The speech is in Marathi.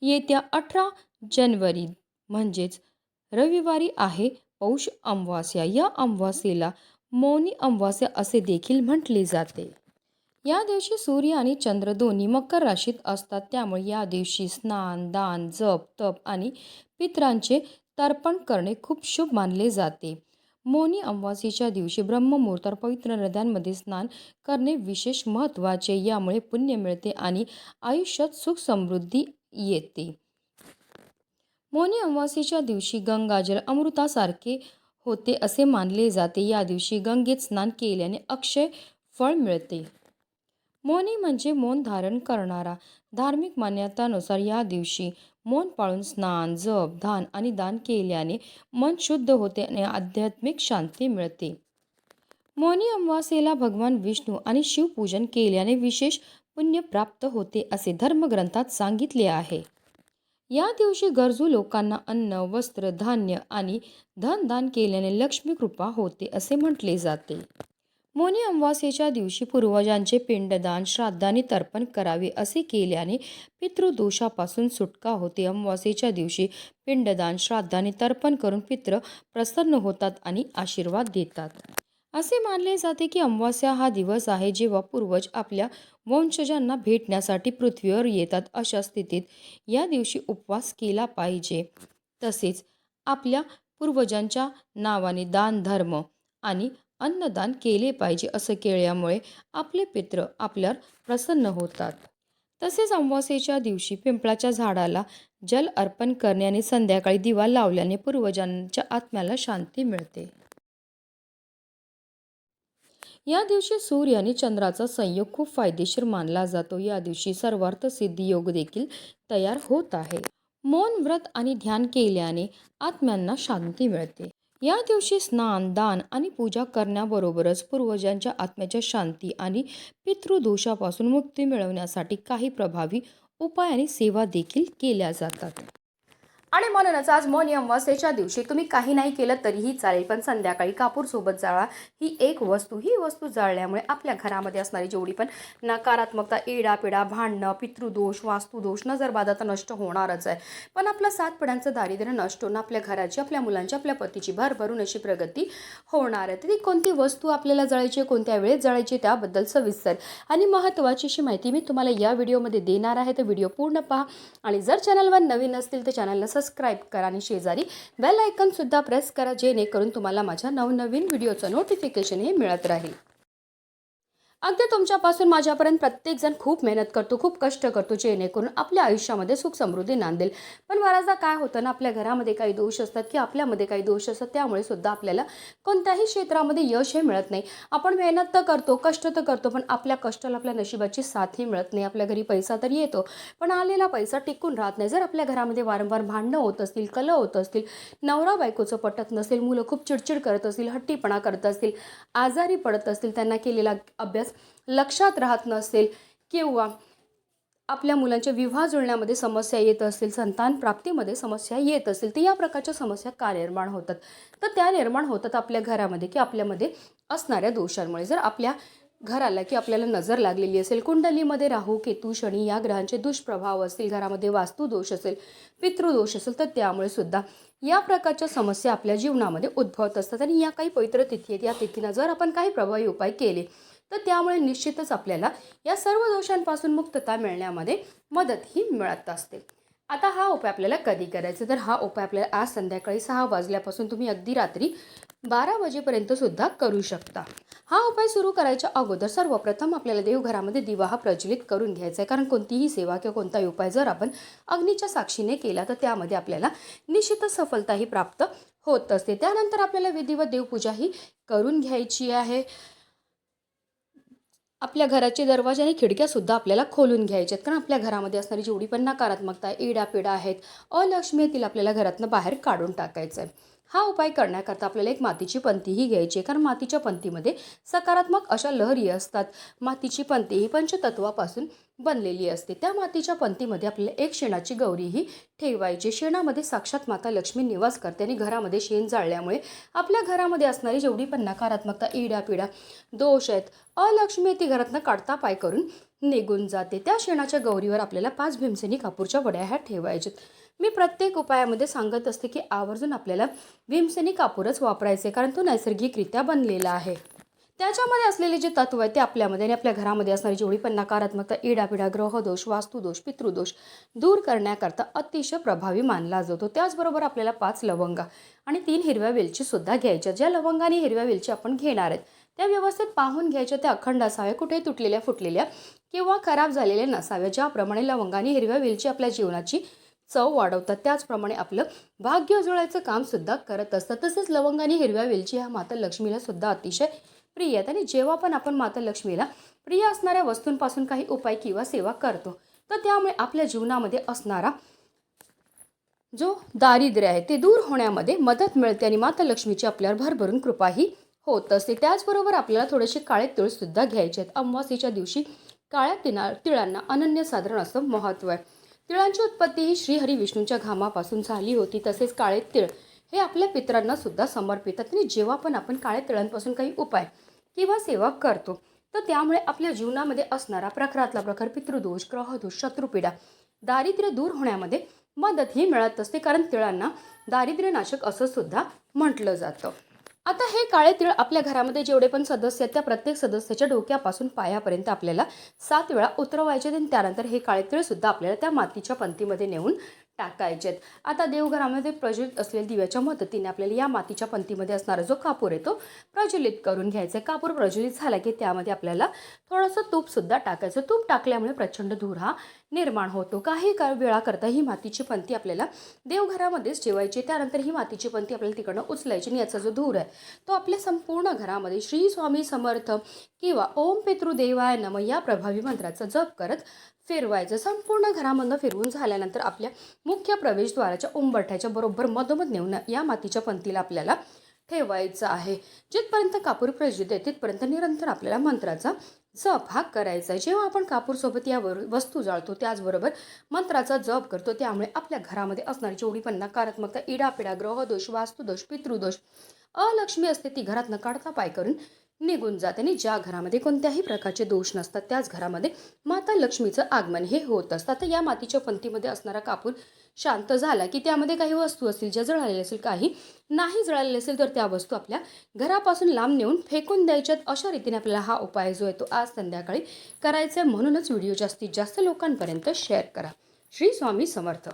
येत्या 18 जानेवारी म्हणजेच रविवारी आहे पौष अमावास्या. या अमावास्येला मौनी अमावास्या असे देखील म्हटले जाते. या दिवशी सूर्य आणि चंद्र दोन्ही मकर राशीत असतात. त्यामुळे या दिवशी स्नान, दान, जप, तप आणि पितरांचे तर्पण करणे खूप शुभ मानले जाते. मौनी अमावास्येच्या दिवशी ब्रह्ममुहूर्तावर पवित्र नद्यांमध्ये स्नान करणे विशेष महत्त्वाचे. यामुळे पुण्य मिळते आणि आयुष्यात सुख समृद्धी येते. मौनी अमावास्येच्या दिवशी गंगाजल अमृतासारखे होते असे मानले जाते. या दिवशी गंगेत स्नान केल्याने अक्षय फळ मिळते. मौनी म्हणजे मौन धारण करणारा. धार्मिक मान्यतानुसार या दिवशी मौन पाळून स्नान, जप, ध्यान आणि दान केल्याने मन शुद्ध होते आणि आध्यात्मिक शांती मिळते. मौनी अमावास्येला भगवान विष्णू आणि शिवपूजन केल्याने विशेष पुण्य प्राप्त होते असे धर्मग्रंथात सांगितले आहे. या दिवशी गरजू लोकांना अन्न, वस्त्र, धान्य आणि धन दान केल्याने लक्ष्मी कृपा होते असे म्हटले जाते. मौनी अमावास्येच्या दिवशी पूर्वजांचे पिंडदान, श्राद्ध आणि तर्पण करावे. असे केल्याने पितृदोषापासून सुटका होते. अमावास्येच्या दिवशी पिंडदान, श्राद्ध आणि तर्पण करून पितृ प्रसन्न होतात आणि आशीर्वाद देतात. असे मानले जाते की अमावास्या हा दिवस आहे जेव्हा पूर्वज आपल्या वंशजांना भेटण्यासाठी पृथ्वीवर येतात. अशा स्थितीत या दिवशी उपवास केला पाहिजे. तसेच आपल्या पूर्वजांच्या नावाने दान, धर्म आणि अन्नदान केले पाहिजे. असं केल्यामुळे आपले पितृ आपल्यावर प्रसन्न होतात. तसेच अमावास्येच्या दिवशी पिंपळाच्या झाडाला जल अर्पण करणे आणि संध्याकाळी दिवा लावल्याने पूर्वजांच्या आत्म्याला शांती मिळते. या दिवशी सूर्य आणि चंद्राचा संयोग खूप फायदेशीर मानला जातो. या दिवशी सर्वार्थ सिद्धी योग देखील तयार होत आहे. मौन व्रत आणि ध्यान केल्याने आत्म्यांना शांती मिळते. या दिवशी स्नान, दान आणि पूजा करण्याबरोबरच पूर्वजांच्या आत्म्याच्या शांती आणि पितृदोषापासून मुक्ती मिळवण्यासाठी काही प्रभावी उपाय आणि सेवा देखील केल्या जातात. आणि म्हणूनच आज मौनी अमावास्येच्या दिवशी तुम्ही काही नाही केलं तरीही चालेल, पण संध्याकाळी कापूर सोबत जाळा. ही वस्तू जाळल्यामुळे आपल्या घरामध्ये असणारी जेवढी पण नकारात्मकता, इडापिडा, भांडणं, पितृदोष, वास्तुदोष, नजरबाधा तर नष्ट होणारच आहे, पण आपलं 7 पिढ्यांचं दारिद्र्य नष्ट होऊन आपल्या घराची, आपल्या मुलांची, आपल्या पतीची भरभरून अशी प्रगती होणार आहे. ती कोणती वस्तू आपल्याला जळायची, कोणत्या वेळेत जळायची, त्याबद्दल सविस्तर आणि महत्त्वाची अशी माहिती मी तुम्हाला या व्हिडिओमध्ये देणार आहे. तर व्हिडिओ पूर्ण पहा आणि जर चॅनलवर नवीन असतील तर चॅनलला सबस्क्राईब करा आणि शेजारी बेल आयकॉन सुद्धा प्रेस करा, जेणेकरून तुम्हाला माझ्या नवनवीन व्हिडिओचं नोटिफिकेशन हे मिळत राहील. अगदी तुमच्यापासून माझ्यापर्यंत प्रत्येकजण खूप मेहनत करतो, खूप कष्ट करतो, जेणेकरून आपल्या आयुष्यामध्ये सुख समृद्धी नांदेल. पण बऱ्याचदा काय होतं ना, आपल्या घरामध्ये काही दोष असतात की आपल्यामध्ये काही दोष असतात, त्यामुळे सुद्धा आपल्याला कोणत्याही क्षेत्रामध्ये यश हे मिळत नाही. आपण मेहनत तर करतो, कष्ट तर करतो, पण आपल्या कष्टाला आपल्या नशिबाची साथही मिळत नाही. आपल्या घरी पैसा तर येतो, पण आलेला पैसा टिकून राहत नाही. जर आपल्या घरामध्ये वारंवार भांडणं होत असतील, कलह होत असतील, नवरा बायकोचं पटत नसेल, मुलं खूप चिडचिड करत असतील, हट्टीपणा करत असतील, आजारी पडत असतील, त्यांना केलेला अभ्यास लक्षात राहत नसेल, किंवा आपल्या मुलांच्या विवाह जुळण्यामध्ये समस्या येत असतील, संतान प्राप्तीमध्ये समस्या येत असतील, तर या प्रकारच्या समस्या का निर्माण होतात? तर त्या निर्माण होतात आपल्या घरामध्ये की आपल्यामध्ये असणाऱ्या दोषांमुळे. जर आपल्या घराला की आपल्याला नजर लागलेली असेल, कुंडलीमध्ये राहू, केतू, शनी या ग्रहांचे दुष्प्रभाव असतील, घरामध्ये वास्तुदोष असेल, पितृदोष असेल, तर त्यामुळे सुद्धा या प्रकारच्या समस्या आपल्या जीवनामध्ये उद्भवत असतात. आणि या काही पवित्र तिथी आहेत, या तिथींना जर आपण काही प्रभावी उपाय केले तर त्यामुळे निश्चितच आपल्याला या सर्व दोषांपासून मुक्तता मिळण्यामध्ये मदतही मिळत असते. आता हा उपाय आपल्याला कधी करायचा? तर हा उपाय आपल्याला आज संध्याकाळी 6 वाजल्यापासून तुम्ही अगदी रात्री 12 वाजेपर्यंत सुद्धा करू शकता. हा उपाय सुरू करायच्या अगोदर सर्वप्रथम आपल्याला देवघरामध्ये दिवा हा प्रज्वलित करून घ्यायचा आहे. कारण कोणतीही सेवा किंवा कोणताही उपाय जर आपण अग्नीच्या साक्षीने केला तर त्यामध्ये आपल्याला निश्चितच सफलताही प्राप्त होत असते. त्यानंतर आपल्याला विधिवत देवपूजा ही करून घ्यायची आहे. आपल्या घराचे दरवाजे आणि खिडक्यासुद्धा आपल्याला खोलून घ्यायचे आहेत, कारण आपल्या घरामध्ये असणारी जेवढी पण नकारात्मकता, इडापिडा आहेत, अलक्ष्मी येतील, आपल्याला घरातनं बाहेर काढून टाकायचं आहे. हा उपाय करण्याकरता आपल्याला एक मातीची पंतीही घ्यायची आहे, कारण मातीच्या पंतीमध्ये सकारात्मक अशा लहरी असतात. मातीची पंती ही पंचतत्वापासून बनलेली असते. त्या मातीच्या पंतीमध्ये आपल्याला एक शेणाची गौरीही ठेवायची. शेणामध्ये साक्षात माता लक्ष्मी निवास करते आणि घरामध्ये शेण जाळल्यामुळे आपल्या घरामध्ये असणारी जेवढी पण नकारात्मकता, इडापिडा, दोष आहेत, अलक्ष्मी ती घरातनं काढता पाय करून निघून जाते. त्या शेणाच्या गौरीवर आपल्याला 5 भीमसेनी कापूरच्या वड्या ह्या ठेवायच्यात. मी प्रत्येक उपायामध्ये सांगत असते की आवर्जून आपल्याला भीमसेनी कापूरच वापरायचे, कारण तो नैसर्गिकरित्या बनलेला आहे. त्याच्यामध्ये असलेले जे तत्व आहे ते आपल्यामध्ये आणि आपल्या घरामध्ये असणारी जेवढी पण नकारात्मकता, इडापिडा, ग्रहदोष, वास्तुदोष, पितृदोष दूर करण्याकरता अतिशय प्रभावी मानला जातो. त्याचबरोबर आपल्याला 5 लवंगा आणि 3 हिरव्या वेलची सुद्धा घ्यायच्या. ज्या लवंगा आणि हिरव्या वेलची आपण घेणार आहेत त्या व्यवस्थित पाहून घ्यायच्या. त्या अखंड असाव्या, कुठेही तुटलेल्या फुटलेल्या किंवा खराब झालेल्या नसाव्या. ज्याप्रमाणे लवंगा आणि हिरव्या वेलची आपल्या जीवनाची चव वाढवतात, त्याचप्रमाणे आपलं भाग्य उजळायचं काम सुद्धा करत असतात. तसेच लवंग आणि हिरव्या वेलची ह्या माता लक्ष्मीला सुद्धा अतिशय प्रिय आहेत. आणि जेव्हा पण आपण माता लक्ष्मीला प्रिय असणाऱ्या वस्तूंपासून काही उपाय किंवा सेवा करतो, तर त्यामुळे आपल्या जीवनामध्ये असणारा जो दारिद्र्य आहे ते दूर होण्यामध्ये मदत मिळते आणि माता लक्ष्मीची आपल्यावर भरभरून कृपाही होत असते. त्याचबरोबर आपल्याला थोडेसे काळे तिळ सुद्धा घ्यायचे आहेत. अमावास्येच्या दिवशी काळ्या तिळांना अनन्यसाधारण असं महत्त्व आहे. तिळांची उत्पत्ती ही श्रीहरी विष्णूंच्या घामापासून झाली होती. तसेच काळे तिळ हे आपल्या पितरांना सुद्धा समर्पितात. आणि जेव्हा पण आपण काळ्या तिळांपासून काही उपाय किंवा सेवा करतो, तर त्यामुळे आपल्या जीवनामध्ये असणारा प्रखरातला प्रखर पितृदोष, ग्रहदोष, शत्रुपीडा, दारिद्र्य दूर होण्यामध्ये मदत ही मिळत असते. कारण तिळांना दारिद्र्यनाशक असं सुद्धा म्हटलं जातं. आता हे काळे तीळ आपल्या घरामध्ये जेवढे पण सदस्य आहेत त्या प्रत्येक सदस्याच्या डोक्यापासून पायापर्यंत आपल्याला 7 वेळा उतरवायचे. आणि त्यानंतर हे काळे तीळ सुद्धा आपल्याला त्या मातीच्या पंतीमध्ये नेऊन टाकायचे आहेत. आता देवघरामध्ये प्रज्वलित असलेल्या दिव्याच्या मदतीने आपल्याला या मातीच्या पंतीमध्ये असणारा जो कापूर आहे तो प्रज्वलित करून घ्यायचा आहे. कापूर प्रज्वलित झाला की त्यामध्ये आपल्याला थोडंसं तूप सुद्धा टाकायचं. तूप टाकल्यामुळे प्रचंड धूर हा निर्माण होतो. काही वेळाकरता ही मातीची पंती आपल्याला देवघरामध्येच ठेवायची. त्यानंतर ही मातीची पंती आपल्याला तिकडनं उचलायची आणि याचा जो धूर आहे तो आपल्या संपूर्ण घरामध्ये श्री स्वामी समर्थ किंवा ओम पितृदेवाय नमः या प्रभावी मंत्राचा जप करत फिरवायचं. संपूर्ण घरामधनं फिरवून झाल्यानंतर आपल्या मुख्य प्रवेशद्वाराच्या उंबरठ्याच्या बरोबर मधोमध नेऊन या मातीच्या पंतीला आपल्याला ठेवायचं आहे. जिथपर्यंत कापूर प्रज्वलित आहे तिथपर्यंत निरंतर आपल्याला मंत्राचा जप हा करायचा आहे. जेव्हा आपण कापूरसोबत या वस्तू जाळतो त्याचबरोबर मंत्राचा जप करतो, त्यामुळे आपल्या घरामध्ये असणारी जेवढी पण नकारात्मकता, इडापिडा, ग्रहदोष, वास्तुदोष, पितृदोष, अलक्ष्मी असते ती घरात न काढता पाय करून निघून जाते. आणि ज्या घरामध्ये कोणत्याही प्रकारचे दोष नसतात त्याच घरामध्ये माता लक्ष्मीचं आगमन हे होत असतं. तर या मातीच्या पंथीमध्ये असणारा कापूर शांत झाला की त्यामध्ये काही वस्तू असतील ज्या जळालेल्या असेल, काही नाही जळालेले असेल, तर त्या वस्तू आपल्या घरापासून लांब नेऊन फेकून द्यायच्यात. अशा रीतीने आपल्याला हा उपाय जो आहे तो आज संध्याकाळी करायचा आहे. म्हणूनच व्हिडिओ जास्तीत जास्त लोकांपर्यंत शेअर करा. श्री स्वामी समर्थ.